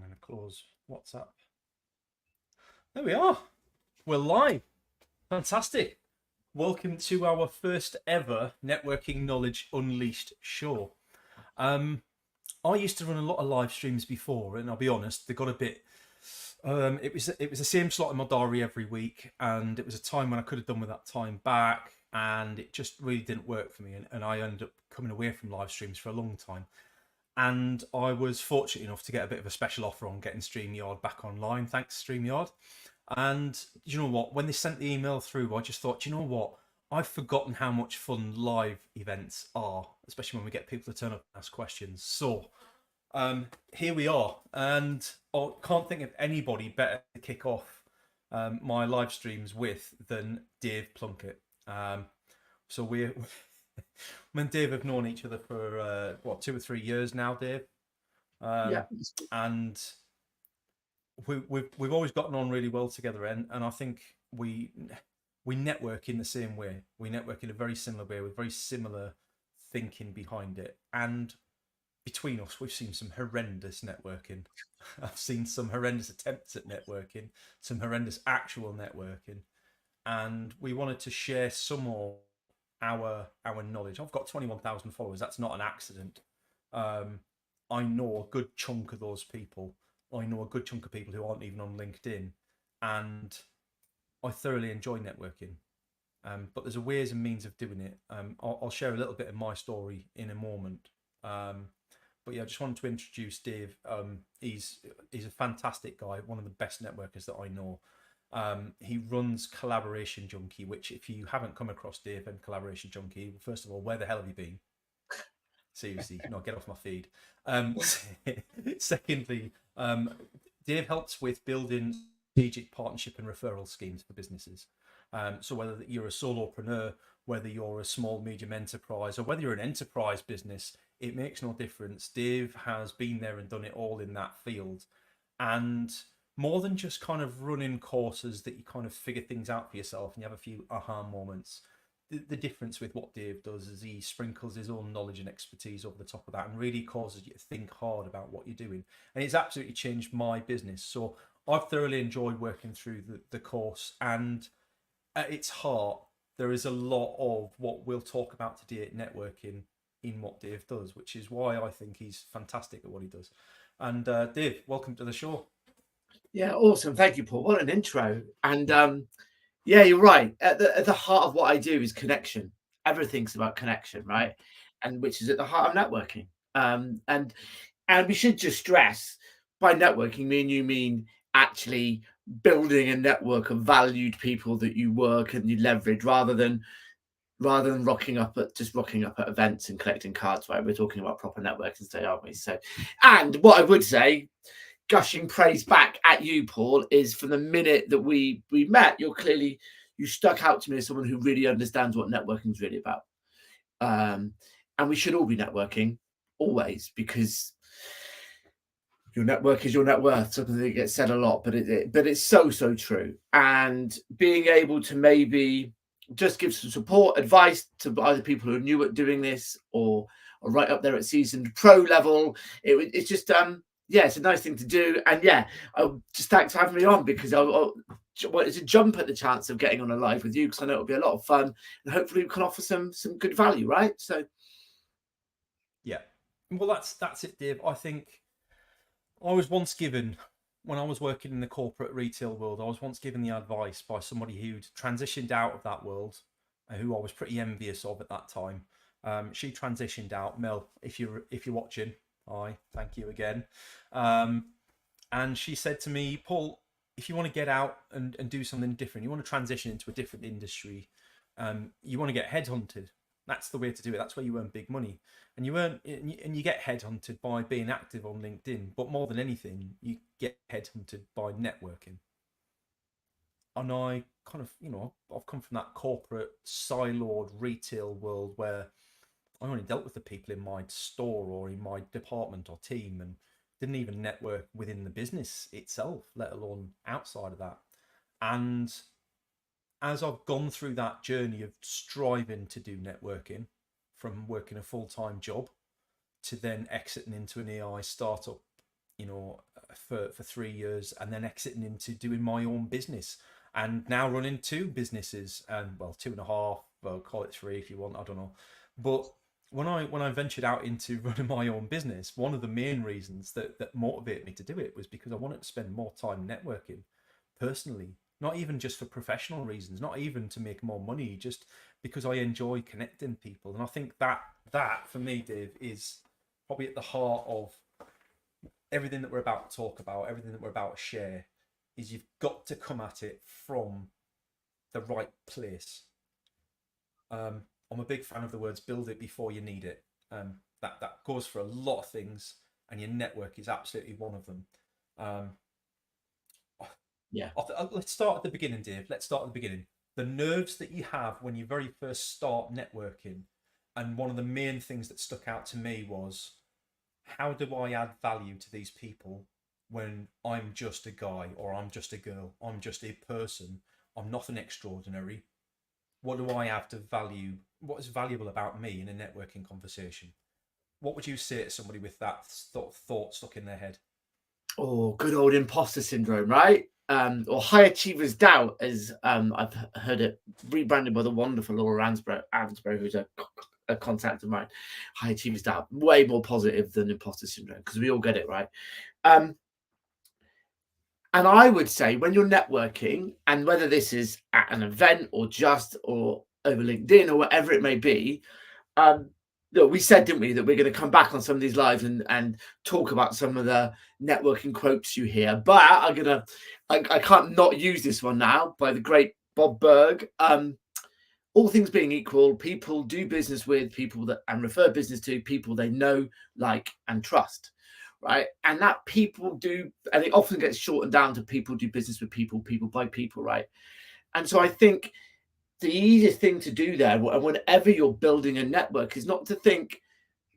I'm going to close WhatsApp. There we are. We're live. Fantastic. Welcome to our first ever Networking Knowledge Unleashed show. I used to run a lot of live streams before, and I'll be honest, they got a bit. It was the same slot in my diary every week, and it was a time when I could have done with that time back, and it just really didn't work for me, and I ended up coming away from live streams for a long time. And I was fortunate enough to get a bit of a special offer on getting StreamYard back online, thanks StreamYard. And you know what? When they sent the email through, I just thought, you know what? I've forgotten how much fun live events are, especially when we get people to turn up and ask questions. So here we are, and I can't think of anybody better to kick off my live streams with than Dave Plunkett. So we're me and Dave have known each other for 2 or 3 years now, Dave. Yeah. And we've always gotten on really well together, and I think we network in the same way. We network in a very similar way with very similar thinking behind it. And between us, we've seen some horrendous networking. I've seen some horrendous attempts at networking, some horrendous actual networking, and we wanted to share some of our knowledge. I've got 21,000 followers. That's not an accident. I know a good chunk of those people. I know a good chunk of people who aren't even on LinkedIn, and I thoroughly enjoy networking. But there's a ways and means of doing it. I'll share a little bit of my story in a moment. But yeah, I just wanted to introduce Dave. He's a fantastic guy, one of the best networkers that I know. He runs Collaboration Junkie, which if you haven't come across Dave and Collaboration Junkie, first of all, where the hell have you been? Seriously, no, get off my feed. Secondly, Dave helps with building strategic partnership and referral schemes for businesses. So whether you're a solopreneur, whether you're a small, medium enterprise, or whether you're an enterprise business, it makes no difference. Dave has been there and done it all in that field. And more than just kind of running courses that you kind of figure things out for yourself and you have a few aha moments, the difference with what Dave does is he sprinkles his own knowledge and expertise over the top of that and really causes you to think hard about what you're doing. And it's absolutely changed my business. So I've thoroughly enjoyed working through the course, and at its heart, there is a lot of what we'll talk about today at networking in what Dave does, which is why I think he's fantastic at what he does. And Dave, welcome to the show. Yeah, awesome. Thank you, Paul. What an intro. And yeah, you're right. At the heart of what I do is connection. Everything's about connection, right? And which is at the heart of networking. And we should just stress, by networking, me and you mean actually building a network of valued people that you work and you leverage, rather than rocking up at events and collecting cards, right? We're talking about proper networking today, aren't we? So, and what I would say, gushing praise back at you, Paul, is from the minute that we met, you stuck out to me as someone who really understands what networking is really about. And we should all be networking always, because your network is your net worth. Something that gets said a lot, but it's so true. And being able to maybe just give some support, advice to either people who are new at doing this or right up there at seasoned pro level, it's just yeah, it's a nice thing to do. And yeah, just thanks for having me on, because I wanted to jump at the chance of getting on a live with you, because I know it'll be a lot of fun and hopefully we can offer some good value, right? So yeah, well, that's it, Dave. I think I was once given, when I was working in the corporate retail world, I was once given the advice by somebody who'd transitioned out of that world, who I was pretty envious of at that time. She transitioned out. Mel, if you're watching, hi, thank you again. And she said to me, Paul, if you want to get out and do something different, you want to transition into a different industry, you want to get headhunted. That's the way to do it. That's where you earn big money, and you get headhunted by being active on LinkedIn. But more than anything, you get headhunted by networking. And I kind of, I've come from that corporate siloed retail world where I only dealt with the people in my store or in my department or team, and didn't even network within the business itself, let alone outside of that. And as I've gone through that journey of striving to do networking, from working a full-time job to then exiting into an AI startup, for 3 years, and then exiting into doing my own business, and now running two businesses, and well, 2.5, well, call it three if you want, I don't know. But when I ventured out into running my own business, one of the main reasons that motivated me to do it was because I wanted to spend more time networking personally, not even just for professional reasons, not even to make more money, just because I enjoy connecting people. And I think that for me, Dave, is probably at the heart of everything that we're about to talk about, everything that we're about to share, is you've got to come at it from the right place. I'm a big fan of the words "build it before you need it." That goes for a lot of things, and your network is absolutely one of them. Um, Yeah. let's start at the beginning, Dave. Let's start at the beginning. The nerves that you have when you very first start networking, and one of the main things that stuck out to me was, how do I add value to these people when I'm just a guy, or I'm just a girl, I'm just a person, I'm nothing extraordinary. What do I have to value? What is valuable about me in a networking conversation? What would you say to somebody with that thought stuck in their head? Oh, good old imposter syndrome, right? Or high achievers doubt, as I've heard it rebranded by the wonderful Laura Ansbro, who's a contact of mine. High achievers doubt, way more positive than imposter syndrome, because we all get it, right? And I would say when you're networking, and whether this is at an event or over LinkedIn or whatever it may be, look, we said, didn't we, that we're going to come back on some of these lives and talk about some of the networking quotes you hear. But I can't not use this one now, by the great Bob Berg. All things being equal, people do business with people and refer business to people they know, like, and trust. Right. And that people do, and it often gets shortened down to people do business with people, people by people. Right. And so I think the easiest thing to do there, and whenever you're building a network, is not to think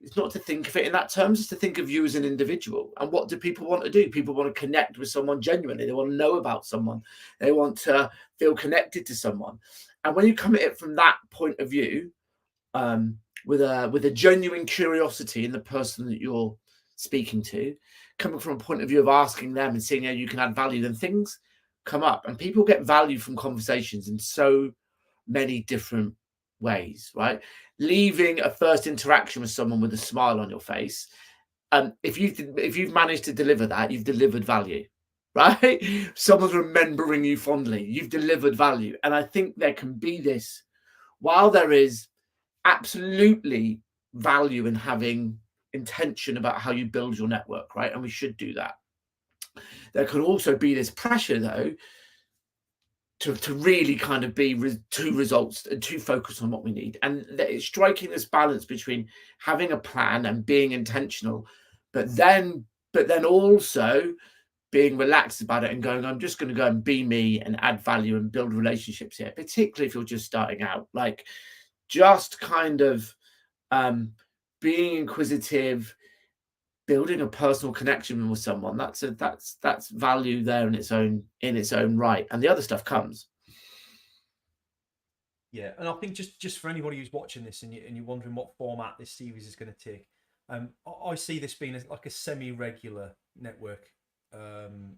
of it in that terms, is to think of you as an individual. And what do people want to do? People want to connect with someone genuinely. They want to know about someone. They want to feel connected to someone. And when you come at it from that point of view, with a genuine curiosity in the person that you're speaking to, coming from a point of view of asking them and seeing how you can add value, then things come up, and people get value from conversations in so many different ways, right? Leaving a first interaction with someone with a smile on your face, if you've managed to deliver that, you've delivered value, right? Someone's remembering you fondly, you've delivered value. And I think there can be this, while there is absolutely value in having intention about how you build your network, right? And we should do that. There can also be this pressure, though, to really kind of be too results and too focused on what we need. And it's striking this balance between having a plan and being intentional, but then also being relaxed about it and going, I'm just going to go and be me and add value and build relationships here, particularly if you're just starting out. Like, just kind of being inquisitive, building a personal connection with someone, that's value there in its own right, and the other stuff comes. Yeah, and I think just for anybody who's watching this and you're wondering what format this series is going to take, I see this being like a semi-regular network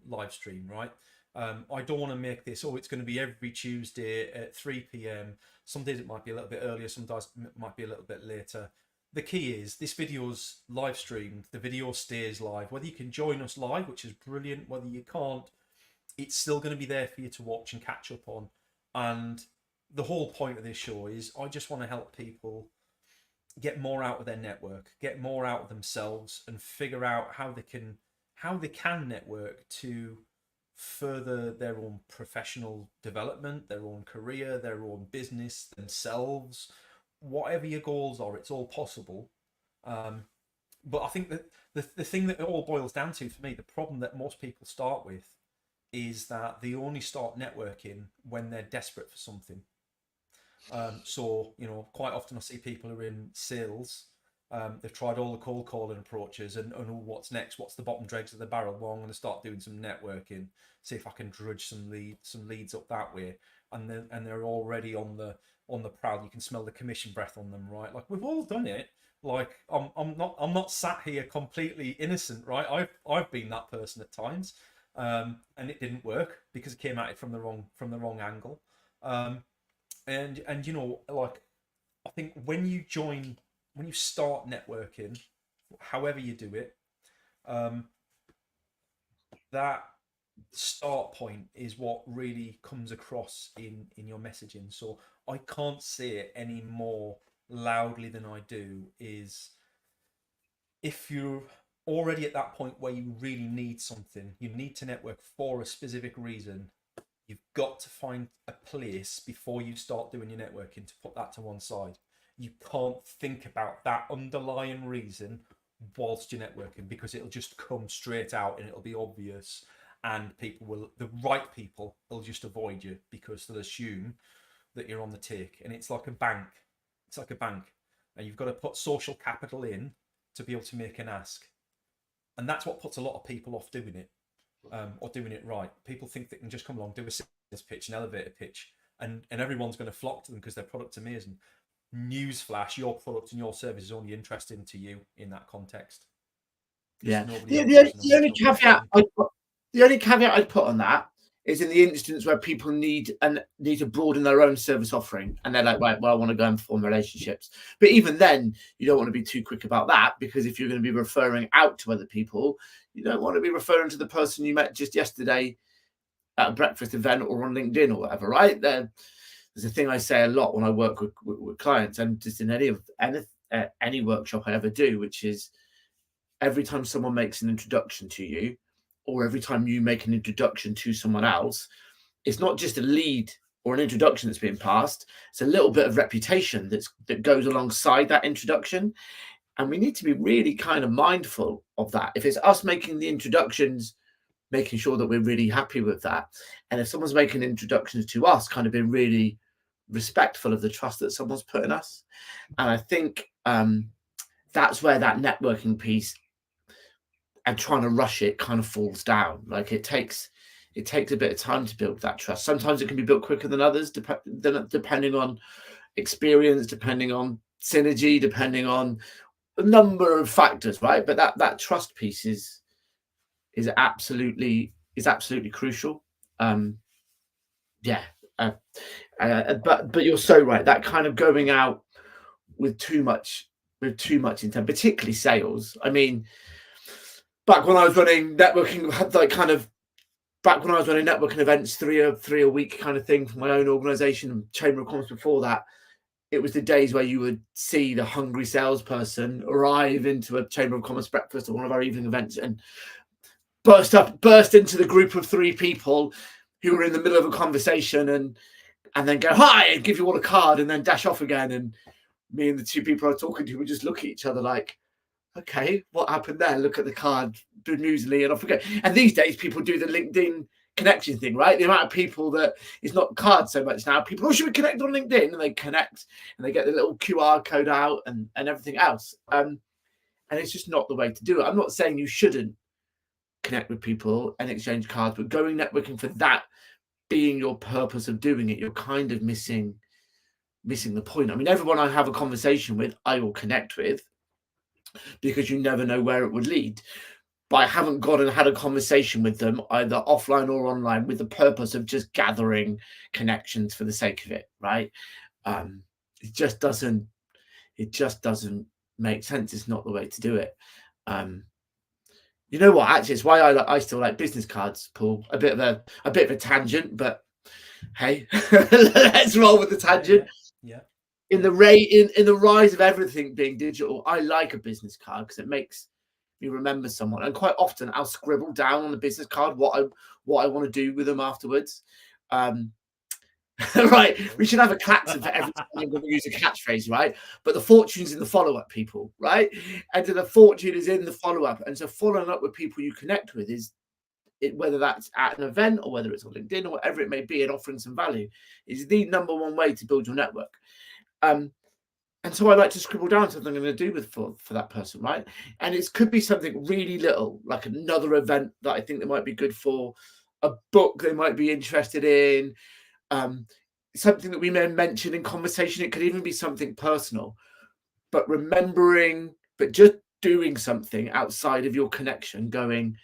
live stream, right? I don't want to make this, it's going to be every Tuesday at 3 p.m. Some days it might be a little bit earlier, some days it might be a little bit later. The key is this video's live streamed, the video stays live. Whether you can join us live, which is brilliant, whether you can't, it's still going to be there for you to watch and catch up on. And the whole point of this show is I just want to help people get more out of their network, get more out of themselves, and figure out how they can network to further their own professional development, their own career, their own business, themselves. Whatever your goals are, it's all possible. But I think that the thing that it all boils down to, for me, the problem that most people start with is that they only start networking when they're desperate for something. So, quite often I see people who are in sales. They've tried all the cold calling approaches and what's next? What's the bottom dregs of the barrel? Well, I'm going to start doing some networking, see if I can drudge some leads up that way. And they're already on the prowl. You can smell the commission breath on them, right? Like, we've all done it. Like I'm not sat here completely innocent, right? I've been that person at times, and it didn't work because it came at it from the wrong angle. Um, and you know, like, I think when you start networking, however you do it, um, that start point is what really comes across in your messaging. So I can't say it any more loudly than I do, is if you're already at that point where you really need something, you need to network for a specific reason, you've got to find a place before you start doing your networking to put that to one side. You can't think about that underlying reason whilst you're networking, because it'll just come straight out and it'll be obvious, and the right people will just avoid you because they'll assume that you're on the take. And it's like a bank. It's like a bank. And you've got to put social capital in to be able to make an ask. And that's what puts a lot of people off doing it, or doing it right. People think they can just come along, do a sales pitch, an elevator pitch, and everyone's going to flock to them because their product's amazing. Newsflash, your product and your service is only interesting to you in that context. Yeah. Nobody The else is, only nobody's not caveat interested. the only caveat I'd put on that is in the instance where people need to broaden their own service offering, and they're like, right, well, I want to go and form relationships. But even then, you don't want to be too quick about that, because if you're going to be referring out to other people, you don't want to be referring to the person you met just yesterday at a breakfast event or on LinkedIn or whatever, right? There's a thing I say a lot when I work with clients, and just in any workshop I ever do, which is every time someone makes an introduction to you, or every time you make an introduction to someone else, it's not just a lead or an introduction that's being passed. It's a little bit of reputation that goes alongside that introduction. And we need to be really kind of mindful of that. If it's us making the introductions, making sure that we're really happy with that. And if someone's making introductions to us, kind of being really respectful of the trust that someone's put in us. And I think that's where that networking piece and trying to rush it kind of falls down. Like it takes a bit of time to build that trust. Sometimes it can be built quicker than others, depending on experience, depending on synergy, depending on a number of factors, right? But that trust piece is absolutely crucial. But you're so right. That kind of going out with too much intent, particularly sales. I mean, back when I was running networking, back when I was running networking events, three a week kind of thing for my own organization and Chamber of Commerce before that, it was the days where you would see the hungry salesperson arrive into a Chamber of Commerce breakfast or one of our evening events and burst into the group of three people who were in the middle of a conversation and then go, hi, and give you all a card and then dash off again. And me and the two people I was talking to would just look at each other like, okay, what happened there? Look at the card, bemusely, and off we go. And these days, people do the LinkedIn connection thing, right? The amount of people that it's not cards so much now. People, should we connect on LinkedIn? And they connect, and they get the little QR code out and everything else. And it's just not the way to do it. I'm not saying you shouldn't connect with people and exchange cards, but going networking for that being your purpose of doing it, you're kind of missing the point. I mean, everyone I have a conversation with, I will connect with, because you never know where it would lead. But I haven't gone and had a conversation with them either offline or online with the purpose of just gathering connections for the sake of it, right? It just doesn't make sense. It's not the way to do it. You know what? Actually, it's why I still like business cards, Paul. A bit of a tangent, but hey, let's roll with the tangent. Yeah. In the rise of everything being digital, I like a business card because it makes me remember someone. And quite often, I'll scribble down on the business card what I want to do with them afterwards. Right, we should have a Klaxon for every time I'm going to use a catchphrase, right? But the fortune's in the follow-up, people, right? And the fortune is in the follow-up. And so following up with people you connect with whether that's at an event or whether it's on LinkedIn or whatever it may be, and offering some value is the number one way to build your network. And so I like to scribble down something I'm going to do for that person, right? And it could be something really little, like another event that I think they might be good for, a book they might be interested in, something that we may mention in conversation. It could even be something personal. but remembering, but just doing something outside of your connection, going,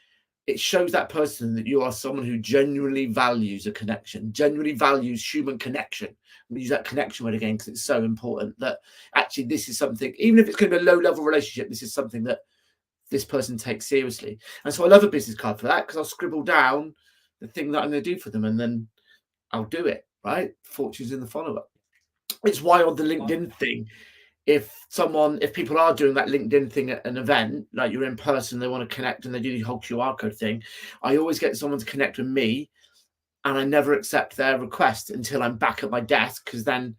it shows that person that you are someone who genuinely values a connection, genuinely values human connection. We use that connection word again because it's so important, that actually this is something, even if it's going to be a low level relationship, this is something that this person takes seriously. And so I love a business card for that, because I'll scribble down the thing that I'm going to do for them, and then I'll do it, right? Fortune's in the follow-up. It's why on the LinkedIn thing, if people are doing that LinkedIn thing at an event, like you're in person, they want to connect and they do the whole QR code thing, I always get someone to connect with me, and I never accept their request until I'm back at my desk, because then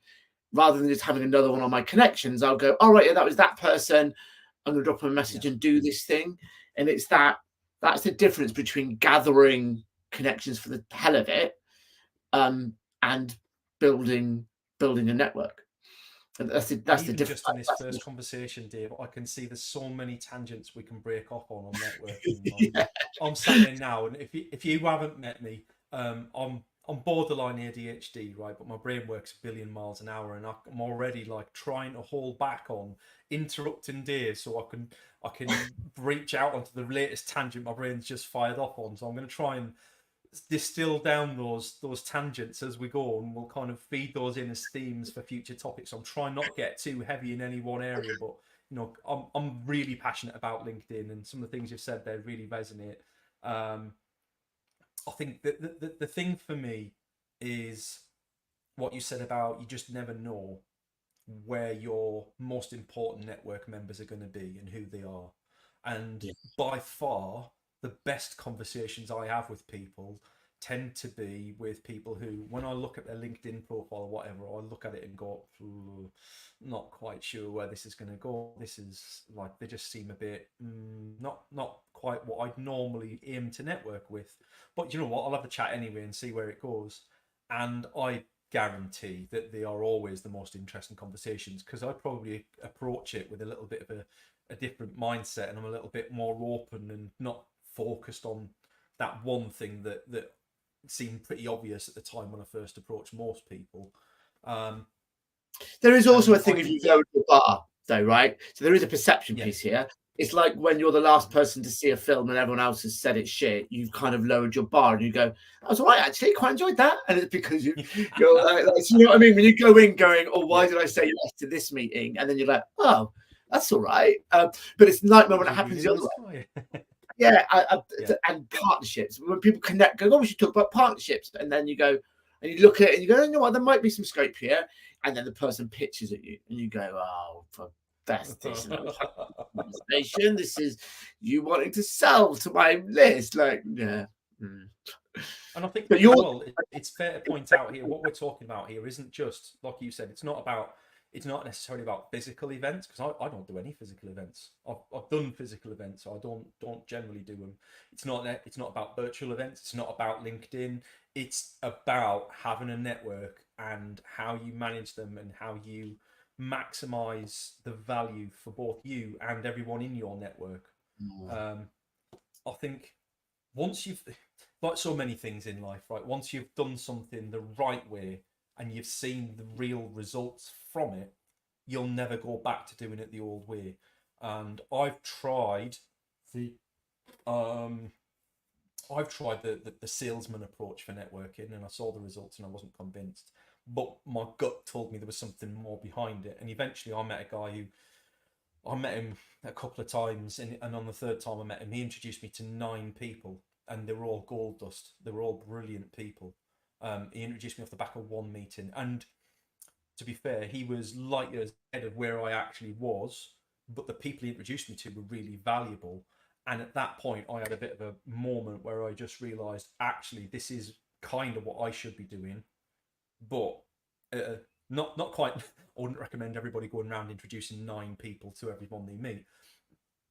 rather than just having another one on my connections, I'll go, all right, yeah, that was that person. I'm going to drop them a message and do this thing. And it's that's the difference between gathering connections for the hell of it, and building a network. And that's the difference. Just in this first conversation, Dave, I can see there's so many tangents we can break off on networking. I'm sat there now, and if you haven't met me, I'm borderline ADHD, right? But my brain works a billion miles an hour, and I'm already like trying to hold back on interrupting Dave so I can reach out onto the latest tangent my brain's just fired off on. So I'm going to try and distill down those tangents as we go, and we'll kind of feed those in as themes for future topics. I'm trying not to get too heavy in any one area, but I'm really passionate about LinkedIn, and some of the things you've said there really resonate. I think that the thing for me is what you said about you just never know where your most important network members are going to be and who they are. And by far, the best conversations I have with people tend to be with people who, when I look at their LinkedIn profile or whatever, I look at it and go, not quite sure where this is going to go. This is like, they just seem a bit not quite what I'd normally aim to network with. But you know what? I'll have a chat anyway and see where it goes. And I guarantee that they are always the most interesting conversations, because I probably approach it with a little bit of a different mindset, and I'm a little bit more open and not focused on that one thing that seemed pretty obvious at the time when I first approached most people. There is also a thing if you lower the bar, though, right? So there is a perception piece here. It's like when you're the last person to see a film and everyone else has said it's shit, you've kind of lowered your bar and you go, I was all right, actually, quite enjoyed that. And it's because you're like, you know what I mean? When you go in going, oh, why did I say yes to this meeting? And then you're like, oh, that's all right. But it's nightmare when it happens the other way. And partnerships. When people connect, go, oh, we should talk about partnerships. And then you go, and you look at it and you go, you know what, there might be some scope here. And then the person pitches at you and you go, oh, for best, this conversation. This is you wanting to sell to my list. Like, yeah. And I think it's fair to point out here, what we're talking about here isn't just, like you said, it's not necessarily about physical events, because I don't do any physical events. I've done physical events, so I don't generally do them. It's not about virtual events. It's not about LinkedIn. It's about having a network and how you manage them and how you maximize the value for both you and everyone in your network. I think once you've, like so many things in life, right? Once you've done something the right way and you've seen the real results from it, you'll never go back to doing it the old way. And I've tried the salesman approach for networking, and I saw the results and I wasn't convinced. But my gut told me there was something more behind it. And eventually I met a guy I met him a couple of times, and on the third time I met him, he introduced me to 9 people, and they were all gold dust. They were all brilliant people. He introduced me off the back of one meeting, and to be fair, he was light years ahead of where I actually was, but the people he introduced me to were really valuable. And at that point, I had a bit of a moment where I just realised, actually, this is kind of what I should be doing, but not quite. I wouldn't recommend everybody going around introducing 9 people to everyone they meet,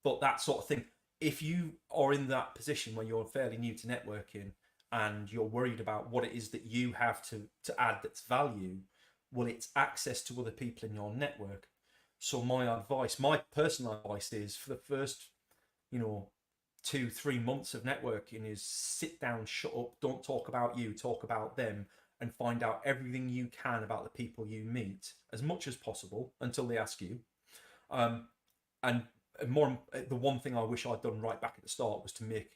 but that sort of thing. If you are in that position where you're fairly new to networking and you're worried about what it is that you have to add that's value, well, it's access to other people in your network. So my personal advice is, for the first 2-3 months of networking, is sit down, shut up, don't talk about you, talk about them, and find out everything you can about the people you meet, as much as possible, until they ask you. And more, the one thing I wish I'd done right back at the start was to make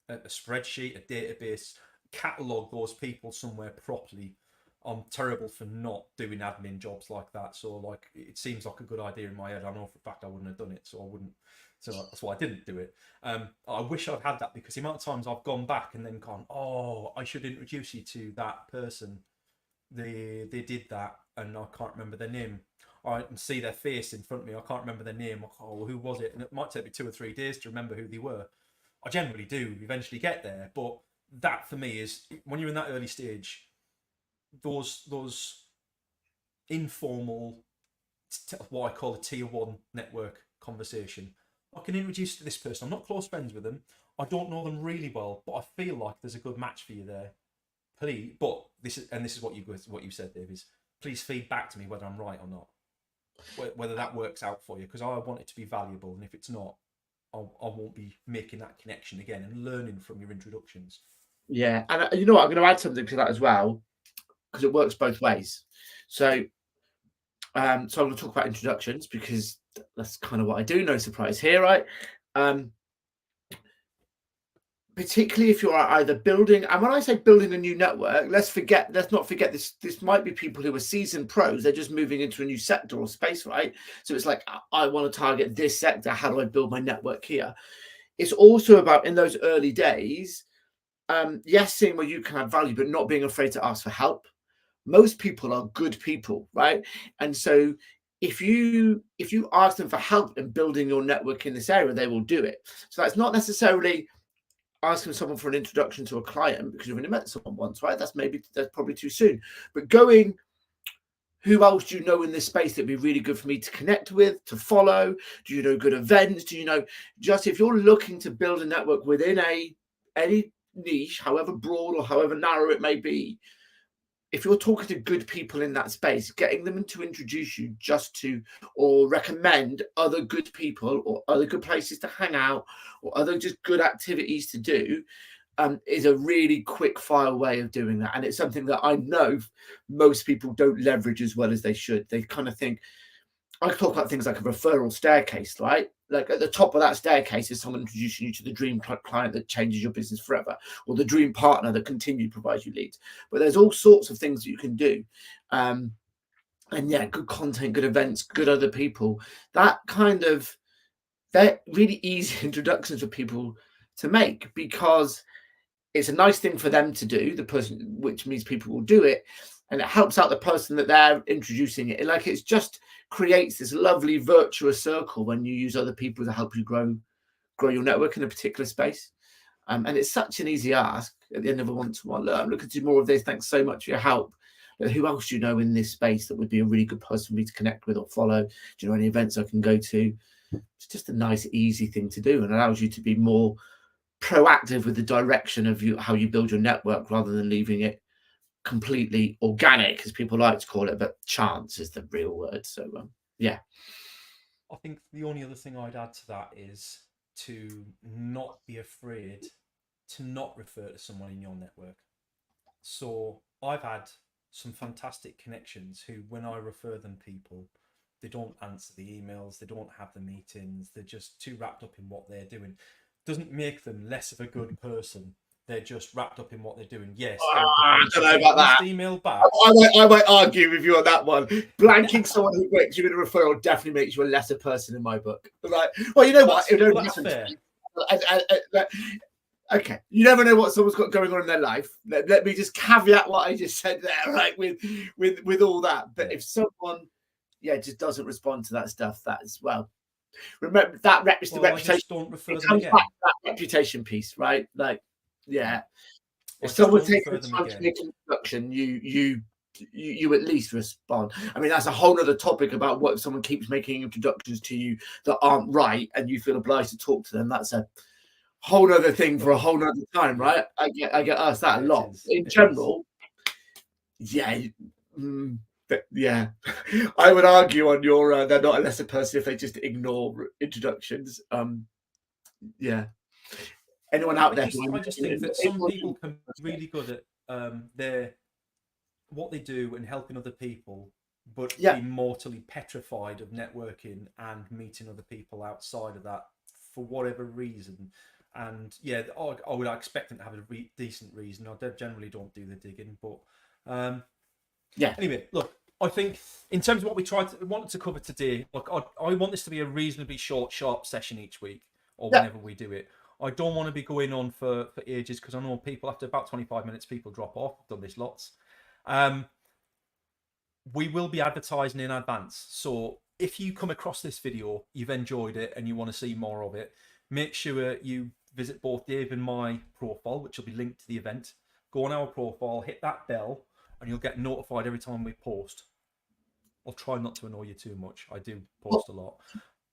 a spreadsheet, a database, catalog those people somewhere properly. I'm terrible for not doing admin jobs like that. So like, it seems like a good idea in my head. I know for a fact I wouldn't have done it, so I wouldn't. So that's why I didn't do it. I wish I'd had that, because the amount of times I've gone back and then gone, oh, I should introduce you to that person. They did that, and I can't remember their name. I can see their face in front of me. I can't remember their name. Oh, who was it? And it might take me 2 or 3 days to remember who they were. I generally do eventually get there, but that for me is, when you're in that early stage, those informal, what I call a tier 1 network conversation. I can introduce you to this person. I'm not close friends with them. I don't know them really well, but I feel like there's a good match for you there. Please, but this is what you said, Dave, is please feed back to me whether I'm right or not, whether that works out for you, because I want it to be valuable, and if it's not, I won't be making that connection again and learning from your introductions. Yeah, and you know what? I'm going to add something to that as well, because it works both ways. So, I'm going to talk about introductions, because that's kind of what I do. No surprise here, right? Particularly if you're either building, and when I say building a new network, let's not forget this might be people who are seasoned pros. They're just moving into a new sector or space, right? So it's like, I want to target this sector. How do I build my network here? It's also about, in those early days, yes, seeing where you can add value, but not being afraid to ask for help. Most people are good people, right? And so if you ask them for help in building your network in this area, they will do it. So that's not necessarily asking someone for an introduction to a client because you've only met someone once, right? That's probably too soon. But going, who else do you know in this space that'd be really good for me to connect with, to follow? Do you know good events? Do you know, just if you're looking to build a network within any niche, however broad or however narrow it may be, if you're talking to good people in that space, getting them to introduce you or recommend other good people or other good places to hang out or other just good activities to do, is a really quick fire way of doing that. And it's something that I know most people don't leverage as well as they should. They kind of think, I talk about things like a referral staircase, right? Like at the top of that staircase is someone introducing you to the dream client that changes your business forever, or the dream partner that continually provides you leads. But there's all sorts of things that you can do. And yeah, good content, good events, good other people. They're really easy introductions for people to make, because it's a nice thing for them to do, the person, which means people will do it. And it helps out the person that they're introducing it. Like, it's just creates this lovely virtuous circle when you use other people to help you grow your network in a particular space. And it's such an easy ask at the end of a one-to-one. Look, I'm looking to do more of this. Thanks so much for your help. Who else do you know in this space that would be a really good person for me to connect with or follow? Do you know any events I can go to? It's just a nice, easy thing to do, and allows you to be more proactive with the direction of how you build your network, rather than leaving it completely organic, as people like to call it, but chance is the real word. So yeah, I think the only other thing I'd add to that is to not be afraid to not refer to someone in your network. So I've had some fantastic connections who, when I refer them people, they don't answer the emails, they don't have the meetings, they're just too wrapped up in what they're doing. Doesn't make them less of a good person. They're just wrapped up in what they're doing. Yes, I don't know about that. Email back. I might argue with you on that one. Blanking someone who works you in a referral definitely makes you a lesser person in my book. Like, well, you know what? That's fair. Okay, you never know what someone's got going on in their life. Let me just caveat what I just said there, right? With all that. But if someone, just doesn't respond to that stuff, that as well. Remember that reputation. Don't refer them again. That reputation piece, right? Like, yeah. If someone takes the time to make an introduction, you at least respond. I mean, that's a whole other topic about what if someone keeps making introductions to you that aren't right and you feel obliged to talk to them. That's a whole other thing for a whole other time, right? I get asked that a lot. In general, but yeah, I would argue on your they're not a lesser person if they just ignore introductions. Yeah. Anyone out there? I just think that some people can be really good at what they do and helping other people, but Yeah. be mortally petrified of networking and meeting other people outside of that for whatever reason. And yeah, I would expect them to have a decent reason. I generally don't do the digging, but Yeah. anyway, look, I think in terms of what we wanted to cover today, look, I want this to be a reasonably short, sharp session each week or Yeah. whenever we do it. I don't want to be going on for ages because I know people after about 25 minutes, people drop off. I've done this lots. We will be advertising in advance. So if you come across this video, you've enjoyed it and you want to see more of it, make sure you visit both Dave and my profile, which will be linked to the event. Go on our profile, hit that bell, and you'll get notified every time we post. I'll try not to annoy you too much. I do post a lot.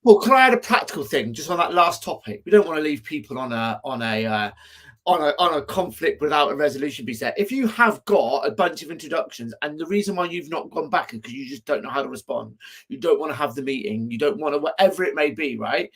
Well, can I add a practical thing just on that last topic? We don't want to leave people on a conflict without a resolution be set. If you have got a bunch of introductions and the reason why you've not gone back is because you just don't know how to respond, you don't want to have the meeting, you don't want to, whatever it may be, right?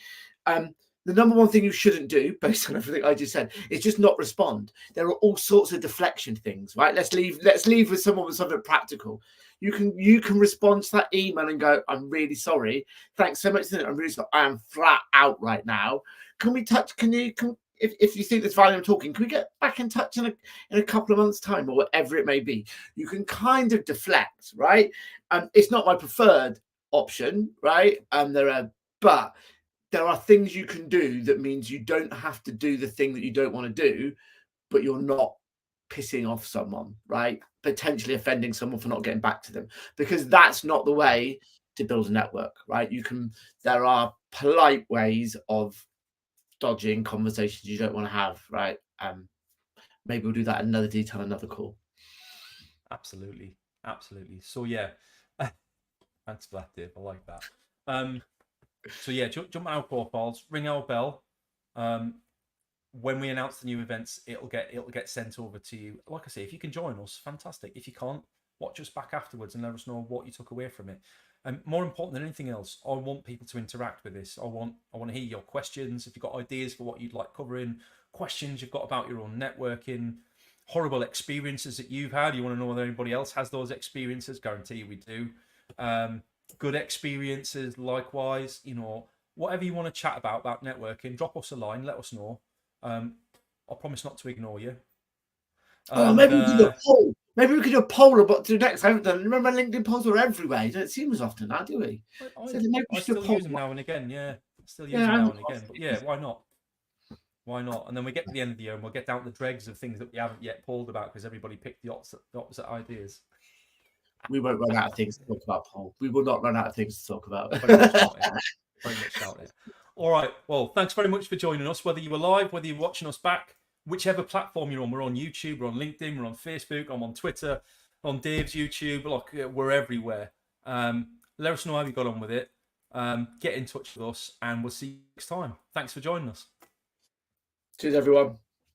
The number one thing you shouldn't do, based on everything I just said, is just not respond. There are all sorts of deflection things, right? Let's leave with someone with something practical. You can respond to that email and go, I'm really sorry. Thanks so much. I'm really sorry. I am flat out right now. Can we touch? If you think there's value in talking, can we get back in touch in a couple of months' time or whatever it may be? You can kind of deflect, right? It's not my preferred option, right? But there are things you can do that means you don't have to do the thing that you don't want to do, but you're not pissing off someone, right? Potentially offending someone for not getting back to them, because that's not the way to build a network, right? There are polite ways of dodging conversations you don't want to have, right? Maybe we'll do that in another detail, another call. Absolutely. So yeah, thanks for that, Dave. I like that. So yeah, jump on our profiles, ring our bell. When we announce the new events, it'll get sent over to you. Like I say, if you can join us, fantastic. If you can't, watch us back afterwards and let us know what you took away from it. And more important than anything else, I want people to interact with this. I want to hear your questions. If you've got ideas for what you'd like covering, questions you've got about your own networking, horrible experiences that you've had, you want to know whether anybody else has those experiences. Guarantee we do. Good experiences, likewise. Whatever you want to chat about networking, drop us a line. Let us know. I'll promise not to ignore you. Maybe we could do a poll. Maybe we could do a poll about to do next. I haven't done. Remember, LinkedIn polls are everywhere. You don't see them as often now, do we? I still use them now and again. Yeah, now and again. But yeah, why not? And then we get to the end of the year and we'll get down to the dregs of things that we haven't yet polled about because everybody picked the opposite ideas. We won't run out of things to talk about, Paul. We will not run out of things to talk about. Very much doubt it. All right. Well, thanks very much for joining us. Whether you were live, whether you're watching us back, whichever platform you're on, we're on YouTube, we're on LinkedIn, we're on Facebook, I'm on Twitter, on Dave's YouTube. Look, we're everywhere. Let us know how you got on with it. Get in touch with us, and we'll see you next time. Thanks for joining us. Cheers, everyone.